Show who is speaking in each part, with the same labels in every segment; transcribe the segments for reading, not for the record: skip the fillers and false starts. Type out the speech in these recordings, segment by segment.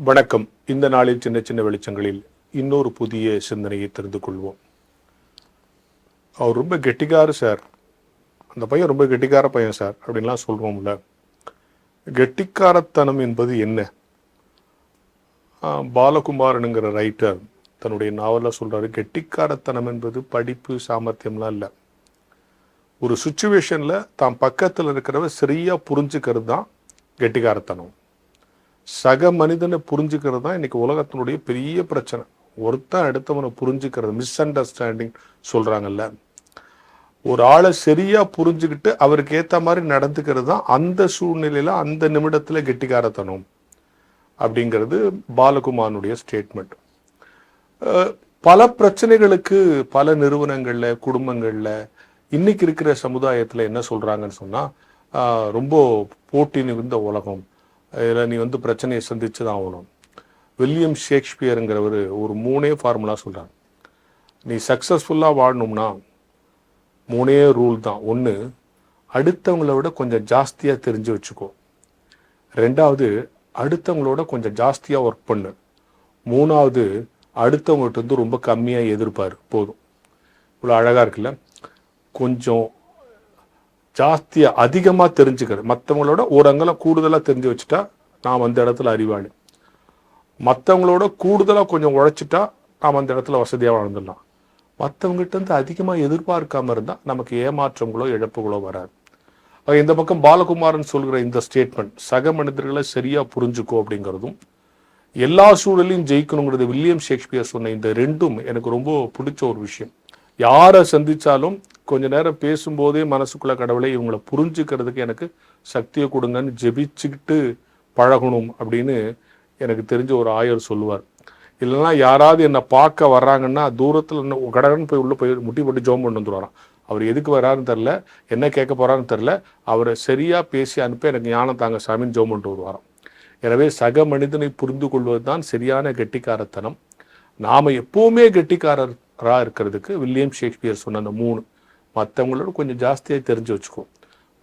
Speaker 1: வணக்கம். இந்த நாளில் சின்ன சின்ன வெளிச்சங்களில் இன்னொரு புதிய சிந்தனையை தெரிந்து கொள்வோம். அவர் ரொம்ப கெட்டிக்காரு சார், அந்த பையன் ரொம்ப கெட்டிக்கார பையன் சார் அப்படின்லாம் சொல்கிறோம்ல. கெட்டிக்காரத்தனம் என்பது என்ன? பாலகுமாரனுங்கிற ரைட்டர் தன்னுடைய நாவலில் சொல்கிறாரு, கெட்டிக்காரத்தனம் என்பது படிப்பு சாமர்த்தியம்லாம் இல்லை. ஒரு சுச்சுவேஷனில் தான் பக்கத்தில் இருக்கிறவ சரியாக புரிஞ்சுக்கிறது தான் கெட்டிக்காரத்தனம். சக மனிதனை புரிஞ்சுக்கிறது தான் இன்னைக்கு உலகத்தினுடைய பெரிய பிரச்சனை. ஒருத்தன் அடுத்தவனை புரிஞ்சுக்கிறது, மிஸ் அண்டர்ஸ்டாண்டிங் சொல்கிறாங்கல்ல. ஒரு ஆளை சரியாக புரிஞ்சுக்கிட்டு அவருக்கு ஏற்ற மாதிரி நடந்துக்கிறது தான் அந்த சூழ்நிலையில் அந்த நிமிடத்தில் கெட்டிக்காரத்தனம் அப்படிங்கிறது பாலகுமாரனுடைய ஸ்டேட்மெண்ட். பல பிரச்சனைகளுக்கு பல நிறுவனங்களில், குடும்பங்களில், இன்னைக்கு இருக்கிற சமுதாயத்தில் என்ன சொல்கிறாங்கன்னு சொன்னால், ரொம்ப போட்டி மிகுந்த உலகம், இதில் நீ பிரச்சனையை சந்திச்சு தான் ஆகணும். வில்லியம் ஷேக்ஸ்பியருங்கிறவர் ஒரு 3 ஃபார்முலா சொல்கிறார். நீ சக்ஸஸ்ஃபுல்லாக வாழணும்னா 3 ரூல் தான். 1, அடுத்தவங்கள விட கொஞ்சம் ஜாஸ்தியாக தெரிஞ்சு வச்சுக்கோ. 2வது, அடுத்தவங்களோட கொஞ்சம் ஜாஸ்தியாக ஒர்க் பண்ணு. 3வது, அடுத்தவங்ககிட்ட ரொம்ப கம்மியாக எதிர்பாரு. போதும். இவ்வளோ அழகாக இருக்குல்ல. கொஞ்சம் ஜாஸ்தியாக அதிகமாக தெரிஞ்சுக்கிறது, மற்றவங்களோட ஒரு அங்கெல்லாம் கூடுதலாக தெரிஞ்சு வச்சுட்டா நாம் அந்த இடத்துல அறிவாளி. மற்றவங்களோட கூடுதலாக கொஞ்சம் உழைச்சிட்டா நாம் அந்த இடத்துல வசதியாக வாழ்ந்துடலாம். மற்றவங்ககிட்ட அதிகமாக எதிர்பார்க்காம இருந்தால் நமக்கு ஏமாற்றங்களோ இழப்புகளோ வராது. இந்த பக்கம் பாலகுமாரன் சொல்கிற இந்த ஸ்டேட்மெண்ட், சக மனிதர்களை சரியாக புரிஞ்சுக்கோ அப்படிங்கிறதும், எல்லா சூழலையும் ஜெயிக்கணுங்கிறது வில்லியம் ஷேக்ஸ்பியர் சொன்ன இந்த 2ம் எனக்கு ரொம்ப பிடிச்ச ஒரு விஷயம். யாரை சந்தித்தாலும் கொஞ்ச நேரம் பேசும்போதே மனசுக்குள்ள கடவுளை இவங்களை புரிஞ்சுக்கிறதுக்கு எனக்கு சக்தியை கொடுங்கன்னு ஜெபிச்சுக்கிட்டு பழகணும் அப்படின்னு எனக்கு தெரிஞ்ச ஒரு ஆயர் சொல்லுவார். இல்லைன்னா யாராவது என்னை பார்க்க வர்றாங்கன்னா தூரத்தில் கடகன்னு போய் உள்ளே போய் முட்டி போட்டு ஜோம் பண்ணி வந்துடுவாராம். அவர் எதுக்கு வர்றாருன்னு தெரில, என்ன கேட்க போகிறாருன்னு தெரில, அவரை சரியாக பேசி அனுப்ப எனக்கு ஞானம் தாங்க சாமின்னு ஜோம் பண்ணிட்டு வருவாராம். எனவே சக மனிதனை புரிந்து கொள்வது தான் சரியான கெட்டிக்காரத்தனம். நாம் எப்போவுமே கெட்டிக்காரராக இருக்கிறதுக்கு வில்லியம் ஷேக்ஸ்பியர் சொன்ன அந்த 3, மற்றவங்களோட கொஞ்சம் ஜாஸ்தியாக தெரிஞ்சு வச்சுக்கோ,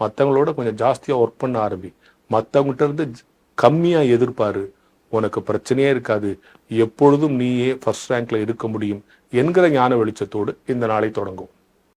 Speaker 1: மற்றவங்களோட கொஞ்சம் ஜாஸ்தியாக ஒர்க் பண்ண ஆரம்பி, மற்றவங்ககிட்ட இருந்து கம்மியாக எதிர்பாரு, உனக்கு பிரச்சனையே இருக்காது, எப்பொழுதும் நீயே ஃபர்ஸ்ட் ரேங்க்ல இருக்க முடியும் என்கிற ஞான வெளிச்சத்தோடு இந்த நாளை தொடங்கும்.